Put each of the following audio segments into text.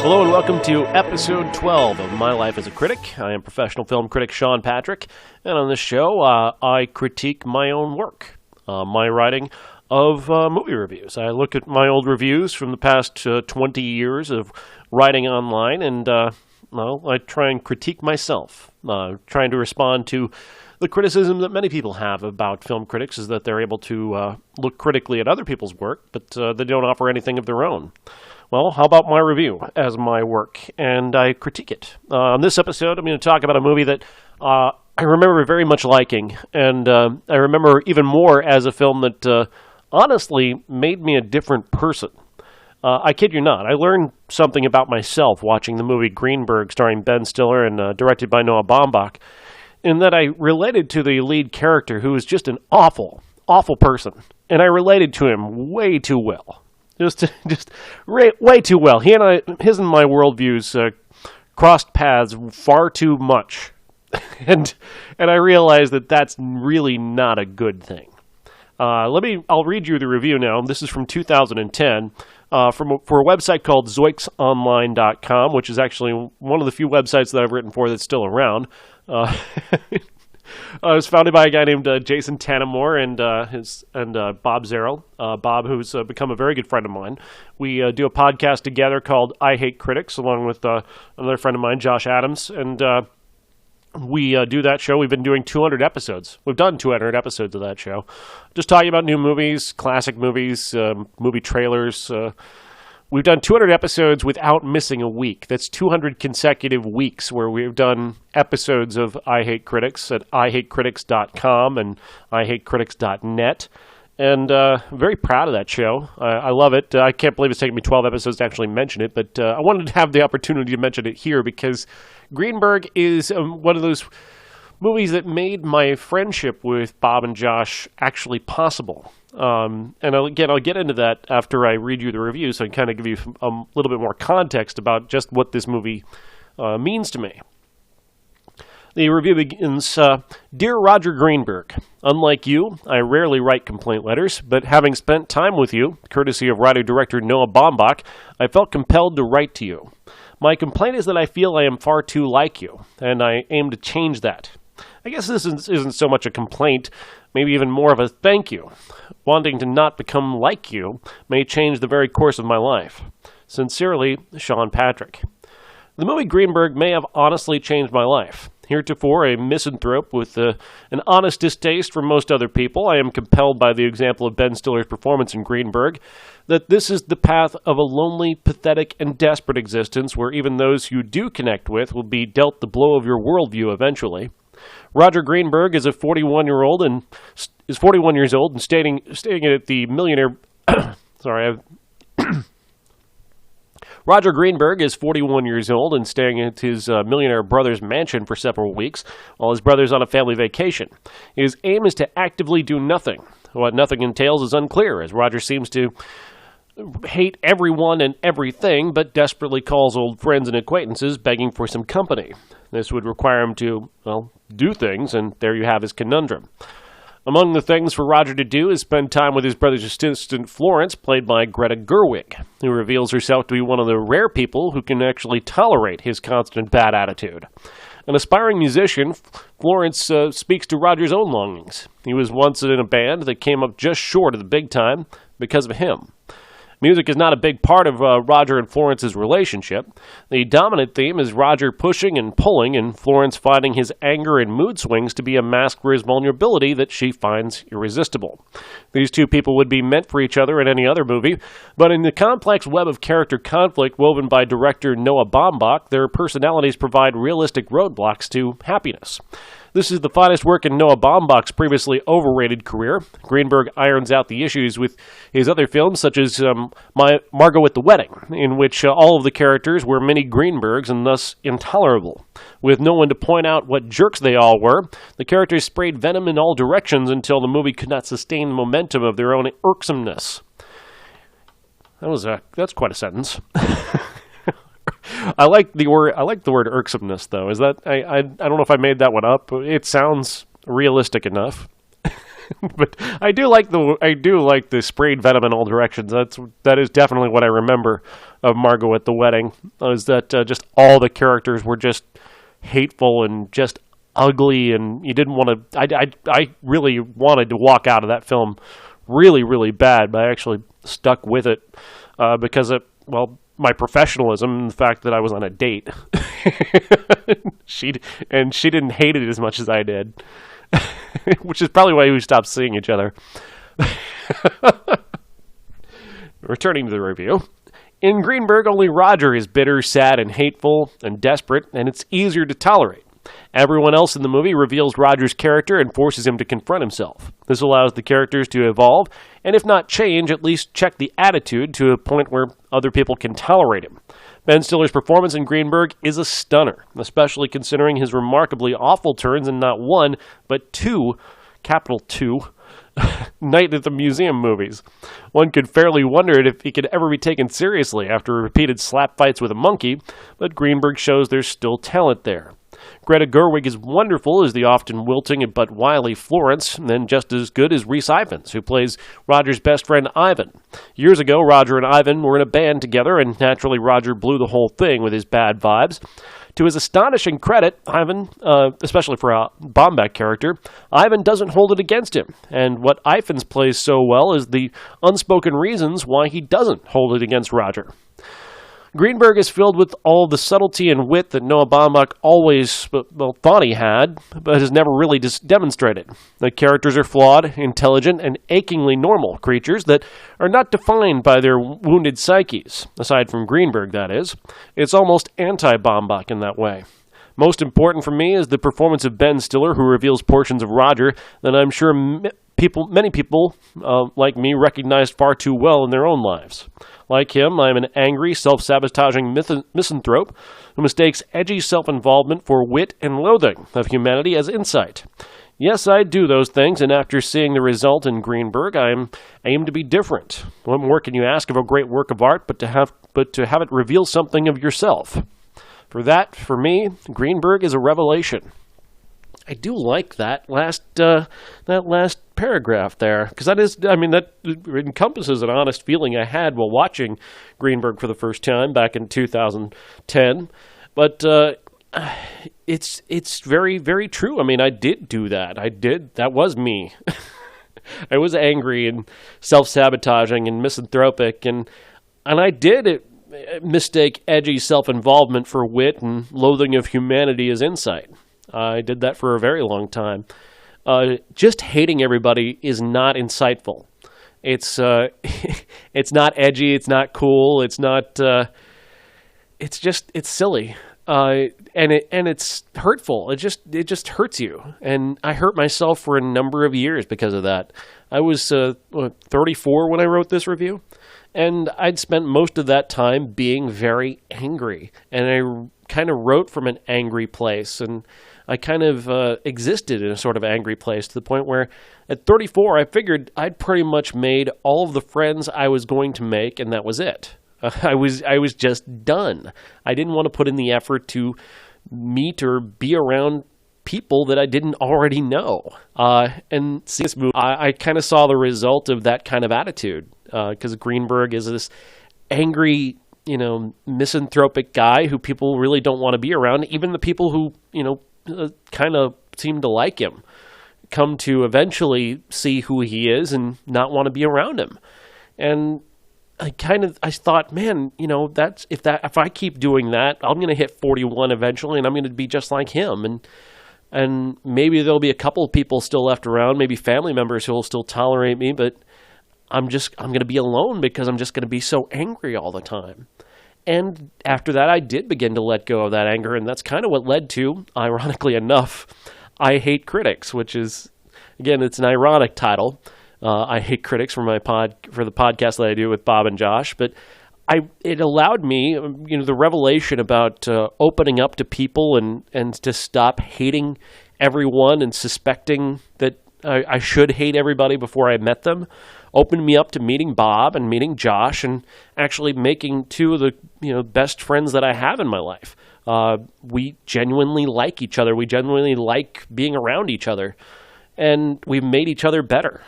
Hello and welcome to episode 12 of My Life as a Critic. I am professional film critic Sean Patrick, and on this show I critique my own work, my writing of movie reviews. I look at my old reviews from the past 20 years of writing online, and I try and critique myself, trying to respond to the criticism that many people have about film critics is that they're able to look critically at other people's work, but they don't offer anything of their own. Well, how about my review as my work? And I critique it. On this episode, I'm going to talk about a movie that I remember very much liking, and I remember even more as a film that honestly made me a different person. I kid you not. I learned something about myself watching the movie Greenberg starring Ben Stiller and directed by Noah Baumbach, in that I related to the lead character who was just an awful, awful person. And I related to him way too well. Just way too well. His and my worldviews crossed paths far too much, and I realized that that's really not a good thing. I'll read you the review now. This is from 2010 for a website called zoiksonline.com, which is actually one of the few websites that I've written for that's still around. It was founded by a guy named Jason Tanamore and Bob Zarrell. Bob, who's become a very good friend of mine. We do a podcast together called I Hate Critics, along with another friend of mine, Josh Adams, and we do that show. We've been doing 200 episodes. We've done 200 episodes of that show, just talking about new movies, classic movies, movie trailers. We've done 200 episodes without missing a week. That's 200 consecutive weeks where we've done episodes of I Hate Critics at ihatecritics.com and ihatecritics.net. And I'm very proud of that show. I love it. I can't believe it's taken me 12 episodes to actually mention it, but I wanted to have the opportunity to mention it here because Greenberg is one of those movies that made my friendship with Bob and Josh actually possible. And I'll get into that after I read you the review, so I can kind of give you a little bit more context about just what this movie means to me. The review begins, Dear Roger Greenberg, unlike you, I rarely write complaint letters, but having spent time with you, courtesy of writer-director Noah Baumbach, I felt compelled to write to you. My complaint is that I feel I am far too like you, and I aim to change that. I guess this isn't so much a complaint, maybe even more of a thank you. Wanting to not become like you may change the very course of my life. Sincerely, Sean Patrick. The movie Greenberg may have honestly changed my life. Heretofore a misanthrope with an honest distaste for most other people, I am compelled by the example of Ben Stiller's performance in Greenberg that this is the path of a lonely, pathetic, and desperate existence where even those you do connect with will be dealt the blow of your worldview eventually. Roger Greenberg is 41 years old and staying at the millionaire. Roger Greenberg is 41 years old and staying at his millionaire brother's mansion for several weeks while his brother's on a family vacation. His aim is to actively do nothing. What nothing entails is unclear, as Roger seems to hate everyone and everything, but desperately calls old friends and acquaintances begging for some company. This would require him to, do things, and there you have his conundrum. Among the things for Roger to do is spend time with his brother's assistant Florence, played by Greta Gerwig, who reveals herself to be one of the rare people who can actually tolerate his constant bad attitude. An aspiring musician, Florence speaks to Roger's own longings. He was once in a band that came up just short of the big time because of him. Music is not a big part of Roger and Florence's relationship. The dominant theme is Roger pushing and pulling, and Florence finding his anger and mood swings to be a mask for his vulnerability that she finds irresistible. These two people would be meant for each other in any other movie, but in the complex web of character conflict woven by director Noah Baumbach, their personalities provide realistic roadblocks to happiness. This is the finest work in Noah Baumbach's previously overrated career. Greenberg irons out the issues with his other films, such as Margot at the Wedding, in which all of the characters were mini Greenbergs and thus intolerable. With no one to point out what jerks they all were, the characters sprayed venom in all directions until the movie could not sustain the momentum of their own irksomeness. That's quite a sentence. I like the word irksomeness, though. Is that I don't know if I made that one up. It sounds realistic enough. But I do like the sprayed venom in all directions. That is definitely what I remember of Margot at the wedding. Is that just all the characters were just hateful and just ugly, and you didn't want to. I really wanted to walk out of that film really, really bad, but I actually stuck with it because my professionalism and the fact that I was on a date. she didn't hate it as much as I did, which is probably why we stopped seeing each other. Returning to the review. In Greenberg, only Roger is bitter, sad, and hateful, and desperate, and it's easier to tolerate. Everyone else in the movie reveals Roger's character and forces him to confront himself. This allows the characters to evolve, and if not change, at least check the attitude to a point where other people can tolerate him. Ben Stiller's performance in Greenberg is a stunner, especially considering his remarkably awful turns in not one, but two, capital two, Night at the Museum movies. One could fairly wonder if he could ever be taken seriously after repeated slap fights with a monkey, but Greenberg shows there's still talent there. Greta Gerwig is wonderful as the often wilting but wily Florence, and just as good as Rhys Ifans, who plays Roger's best friend Ivan. Years ago, Roger and Ivan were in a band together, and naturally Roger blew the whole thing with his bad vibes. To his astonishing credit, Ivan, especially for a Baumbach character, Ivan doesn't hold it against him, and what Ifans plays so well is the unspoken reasons why he doesn't hold it against Roger. Greenberg is filled with all the subtlety and wit that Noah Baumbach always thought he had, but has never really demonstrated. The characters are flawed, intelligent, and achingly normal creatures that are not defined by their wounded psyches, aside from Greenberg, that is. It's almost anti-Baumbach in that way. Most important for me is the performance of Ben Stiller, who reveals portions of Roger that I'm sure many people like me recognized far too well in their own lives. Like him, I am an angry, self-sabotaging misanthrope who mistakes edgy self-involvement for wit and loathing of humanity as insight. Yes, I do those things, and after seeing the result in Greenberg, I aim to be different. What more can you ask of a great work of art but to have it reveal something of yourself? For me, Greenberg is a revelation. I do like that last paragraph there, because that encompasses an honest feeling I had while watching Greenberg for the first time back in 2010. But it's very, very true. I mean, I did do that. That was me. I was angry and self-sabotaging and misanthropic, and I did mistake edgy self-involvement for wit and loathing of humanity as insight. I did that for a very long time. Just hating everybody is not insightful. It's it's not edgy. It's not cool. It's not. It's silly. And it's hurtful. It just hurts you. And I hurt myself for a number of years because of that. I was 34 when I wrote this review, and I'd spent most of that time being very angry. And I kind of wrote from an angry place, and I kind of existed in a sort of angry place to the point where at 34 I figured I'd pretty much made all of the friends I was going to make, and that was it. I was just done. I didn't want to put in the effort to meet or be around people that I didn't already know. And see this movie, I kind of saw the result of that kind of attitude, because Greenberg is this angry, misanthropic guy who people really don't want to be around. Even the people who, kind of seem to like him come to eventually see who he is and not want to be around him. And I thought, man, if I keep doing that, I'm going to hit 41 eventually, and I'm going to be just like him. And maybe there'll be a couple of people still left around, maybe family members who will still tolerate me, but I'm going to be alone because I'm just going to be so angry all the time. And after that, I did begin to let go of that anger, and that's kind of what led to, ironically enough, I Hate Critics, which is, again, it's an ironic title. I Hate Critics for the podcast that I do with Bob and Josh, but it allowed me, the revelation about opening up to people and to stop hating everyone and suspecting that I should hate everybody before I met them, opened me up to meeting Bob and meeting Josh and actually making two of the best friends that I have in my life. We genuinely like each other. We genuinely like being around each other. and we've made each other better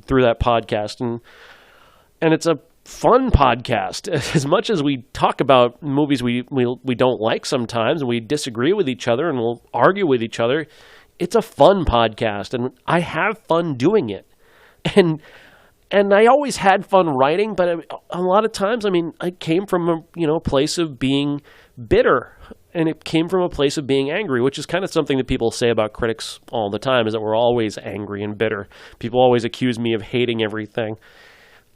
through that podcast. And it's a fun podcast. As much as we talk about movies we don't like sometimes, and we disagree with each other, and we'll argue with each other, it's a fun podcast, and I have fun doing it. And I always had fun writing, but a lot of times, I mean, I came from a place of being bitter, and it came from a place of being angry, which is kind of something that people say about critics all the time, is that we're always angry and bitter. People always accuse me of hating everything.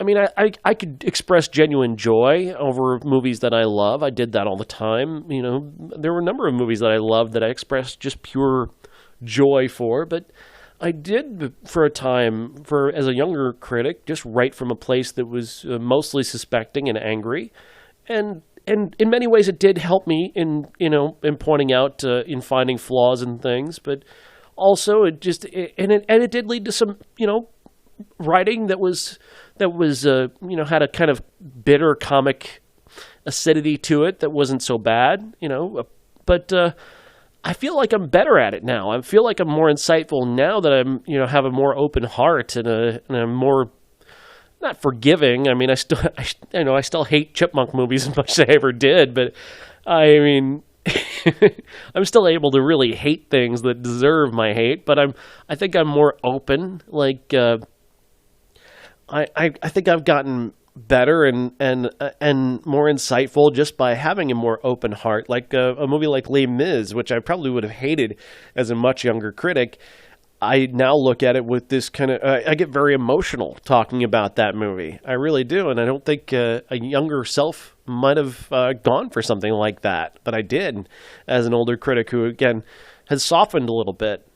I mean, I could express genuine joy over movies that I love. I did that all the time. There were a number of movies that I loved that I expressed just pure joy for, but I did for a time, as a younger critic, just write from a place that was mostly suspecting and angry, and in many ways it did help me in pointing out in finding flaws in things, but also it did lead to some writing that was had a kind of bitter comic acidity to it that wasn't so bad, but I feel like I'm better at it now. I feel like I'm more insightful now that I'm, have a more open heart and a more, not forgiving. I mean, I still hate chipmunk movies as much as I ever did, but I mean, I'm still able to really hate things that deserve my hate, but I think I'm more open. Like, I think I've gotten better and more insightful just by having a more open heart. Like a movie like Les Mis, which I probably would have hated as a much younger critic, I now look at it with this kind of I get very emotional talking about that movie. I really do, and I don't think a younger self might have gone for something like that, but I did as an older critic who, again, has softened a little bit.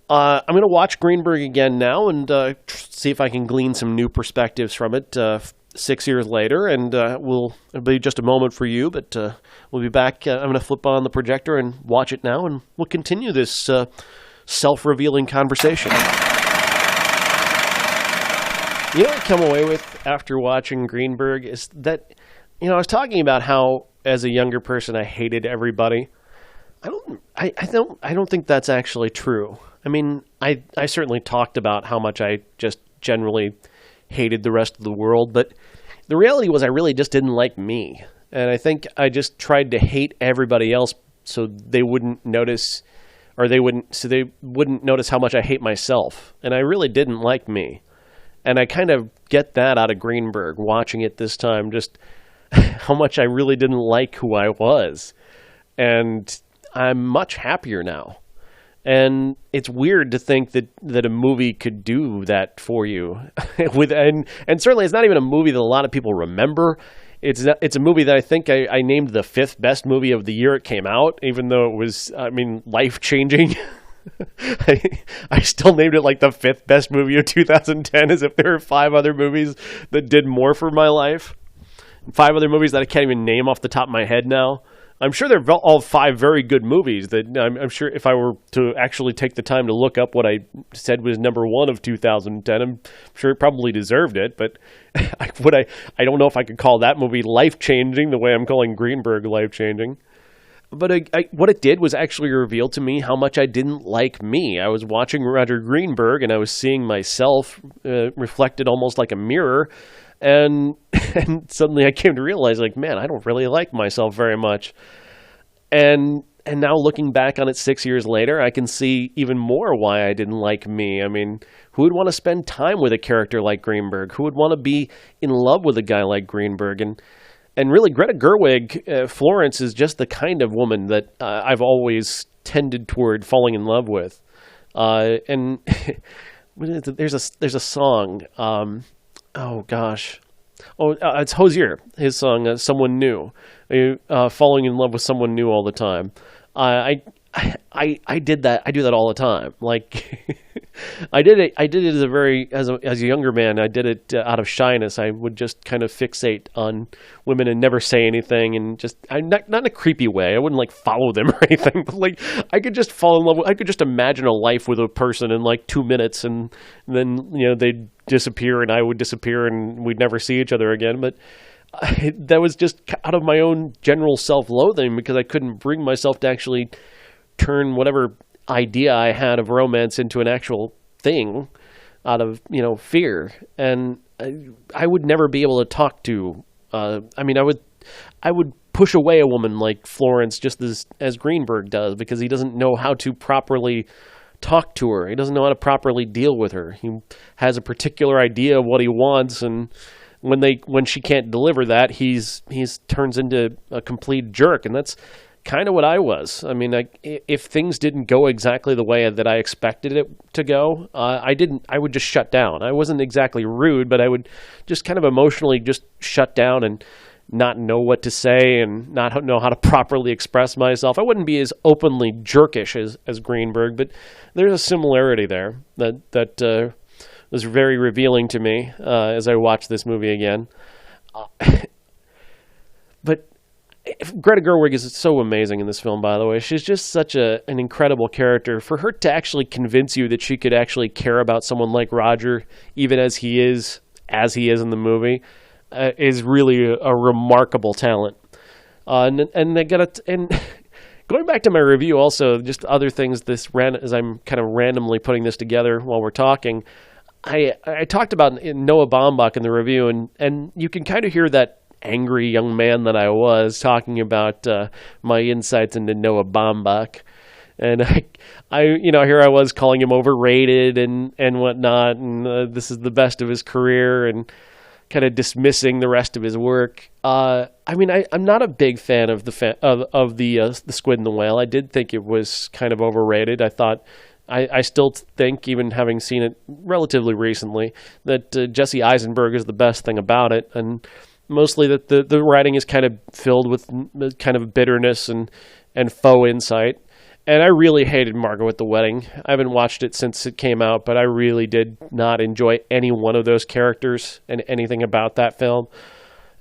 I'm going to watch Greenberg again now and see if I can glean some new perspectives from it 6 years later. And it'll be just a moment for you, but we'll be back. I'm going to flip on the projector and watch it now, and we'll continue this self-revealing conversation. What I come away with after watching Greenberg is that, I was talking about how, as a younger person, I hated everybody. I don't think that's actually true. I mean, I certainly talked about how much I just generally hated the rest of the world, but the reality was I really just didn't like me. And I think I just tried to hate everybody else so they wouldn't notice, so they wouldn't notice how much I hate myself. And I really didn't like me. And I kind of get that out of Greenberg, watching it this time, just how much I really didn't like who I was. And I'm much happier now. And it's weird to think that a movie could do that for you. and certainly it's not even a movie that a lot of people remember. It's a movie that I think I named the 5th best movie of the year it came out, even though it was, life-changing. I still named it like the 5th best movie of 2010, as if there were 5 other movies that did more for my life. 5 other movies that I can't even name off the top of my head now. I'm sure they're all 5 very good movies that I'm sure if I were to actually take the time to look up what I said was number 1 of 2010, I'm sure it probably deserved it. But I don't know if I could call that movie life-changing the way I'm calling Greenberg life-changing. But what it did was actually reveal to me how much I didn't like me. I was watching Roger Greenberg, and I was seeing myself reflected almost like a mirror. And suddenly I came to realize, man, I don't really like myself very much. And now looking back on it 6 years later, I can see even more why I didn't like me. I mean, who would want to spend time with a character like Greenberg? Who would want to be in love with a guy like Greenberg? And really, Greta Gerwig, Florence, is just the kind of woman that I've always tended toward falling in love with. And there's a song. Oh, gosh. It's Hozier, his song, Someone New. Falling in love with someone new all the time. I did that. I do that all the time. I did it as a younger man. I did it out of shyness. I would just kind of fixate on women and never say anything, and just not in a creepy way. I wouldn't follow them or anything, but I could just fall in love. I could just imagine a life with a person in 2 minutes, and then they'd disappear and I would disappear and we'd never see each other again. But that was just out of my own general self-loathing, because I couldn't bring myself to actually turn whatever idea I had of romance into an actual thing out of, fear. And I would never be able to talk to, I would push away a woman like Florence just as Greenberg does, because he doesn't know how to properly talk to her. He doesn't know how to properly deal with her. He has a particular idea of what he wants, and when she can't deliver that, he's turns into a complete jerk. And that's kind of what I was. I mean, if things didn't go exactly the way that I expected it to go, I would just shut down. I wasn't exactly rude, but I would just kind of emotionally just shut down and not know what to say and not know how to properly express myself. I wouldn't be as openly jerkish as Greenberg, but there's a similarity there that was very revealing to me as I watched this movie again. But Greta Gerwig is so amazing in this film, by the way. She's just such an incredible character. For her to actually convince you that she could actually care about someone like Roger, even as he is in the movie, is really a remarkable talent. And going back to my review, also just other things. As I'm kind of randomly putting this together while we're talking, I talked about Noah Baumbach in the review, and you can kind of hear that angry young man that I was talking about my insights into Noah Baumbach. And here I was calling him overrated and whatnot, and this is the best of his career, and kind of dismissing the rest of his work. I'm not a big fan of the Squid and the Whale. I did think it was kind of overrated. I still think, even having seen it relatively recently, that Jesse Eisenberg is the best thing about it, and mostly that the writing is kind of filled with kind of bitterness and faux insight. And I really hated Margot at the Wedding. I haven't watched it since it came out, but I really did not enjoy any one of those characters and anything about that film.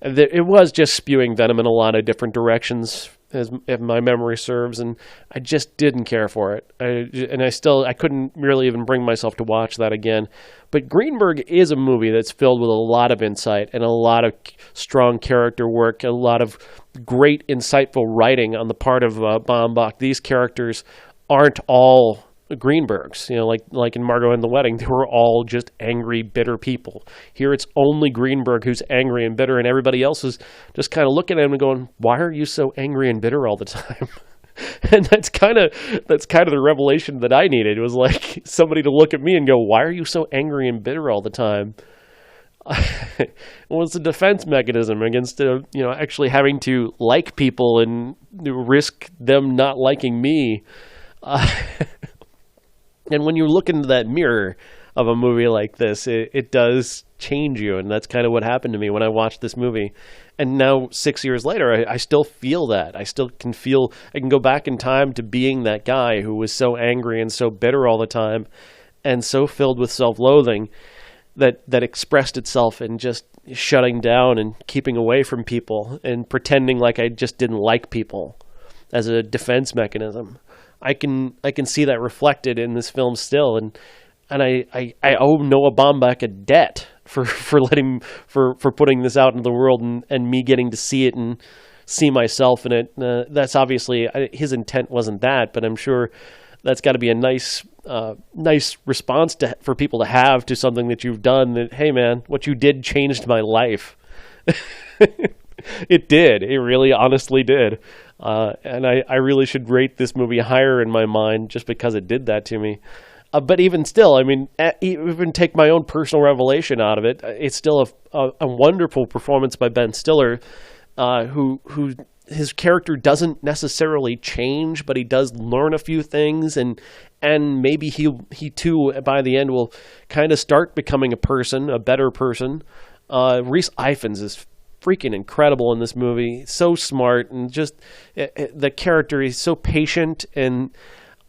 It was just spewing venom in a lot of different directions, if my memory serves, and I just didn't care for it. I couldn't really even bring myself to watch that again. But Greenberg is a movie that's filled with a lot of insight and a lot of strong character work, a lot of great, insightful writing on the part of Baumbach. These characters aren't all Greenbergs, like in Margot and the Wedding. They were all just angry, bitter people. Here it's only Greenberg who's angry and bitter, and everybody else is just kind of looking at him and going, "Why are you so angry and bitter all the time?" And that's kind of the revelation that I needed. It was like somebody to look at me and go, "Why are you so angry and bitter all the time?" Well, it's a defense mechanism against actually having to like people and risk them not liking me. And when you look into that mirror of a movie like this, it does change you, and that's kind of what happened to me when I watched this movie. And now, 6 years later, I still feel that. I can go back in time to being that guy who was so angry and so bitter all the time and so filled with self-loathing that expressed itself in just shutting down and keeping away from people and pretending like I just didn't like people as a defense mechanism. I can see that reflected in this film still, and I owe Noah Baumbach a debt for putting this out into the world and me getting to see it and see myself in it. That's obviously his intent wasn't that, but I'm sure that's got to be a nice response for people to have to something that you've done. That, hey man, what you did changed my life. It did. It really honestly did. And I really should rate this movie higher in my mind just because it did that to me. But even still, even take my own personal revelation out of it, it's still a wonderful performance by Ben Stiller, who his character doesn't necessarily change, but he does learn a few things, and maybe he too by the end will kind of start becoming a better person. Rhys Ifans is freaking incredible in this movie. So smart, and just the character, he's so patient, and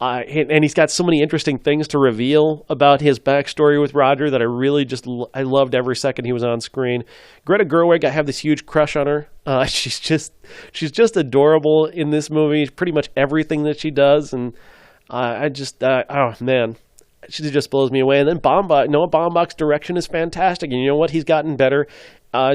he's got so many interesting things to reveal about his backstory with Roger that I loved every second he was on screen. Greta Gerwig, I have this huge crush on her. She's just adorable in this movie. Pretty much everything that she does, and oh man, she just blows me away. And then Noah Baumbach's direction is fantastic, and you know what? He's gotten better.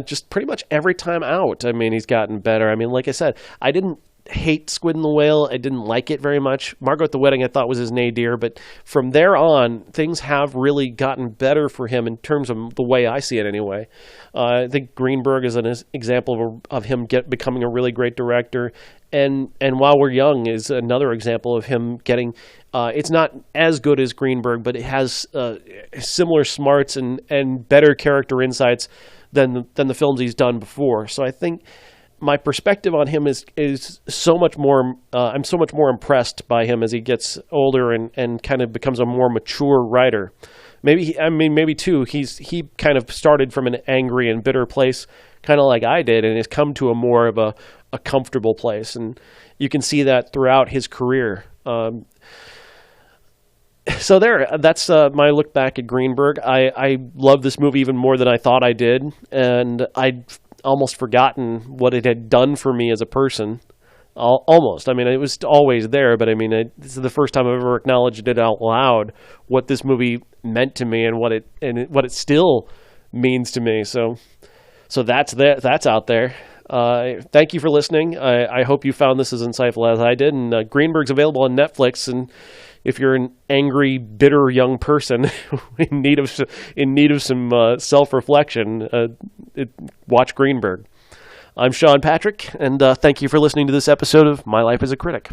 Just pretty much every time out. He's gotten better. Like I said, I didn't hate Squid and the Whale. I didn't like it very much. Margot at the Wedding I thought was his nadir, but from there on, things have really gotten better for him in terms of the way I see it anyway. I think Greenberg is an example of him becoming a really great director. And While We're Young is another example of him getting. It's not as good as Greenberg, but it has similar smarts and better character insights than the films he's done before. So I think my perspective on him is so much more. I'm so much more impressed by him as he gets older and kind of becomes a more mature writer. Maybe too. He kind of started from an angry and bitter place, kind of like I did, and has come to a more of a comfortable place, and you can see that throughout his career. So that's my look back at Greenberg. I love this movie even more than I thought I did, and I'd almost forgotten what it had done for me as a person. Almost. I mean, it was always there, but I mean, this is the first time I've ever acknowledged it out loud, what this movie meant to me and what it still means to me. So that's out there. Thank you for listening. I hope you found this as insightful as I did. And Greenberg's available on Netflix. And if you're an angry, bitter young person in need of some self-reflection, watch Greenberg. I'm Sean Patrick, and thank you for listening to this episode of My Life as a Critic.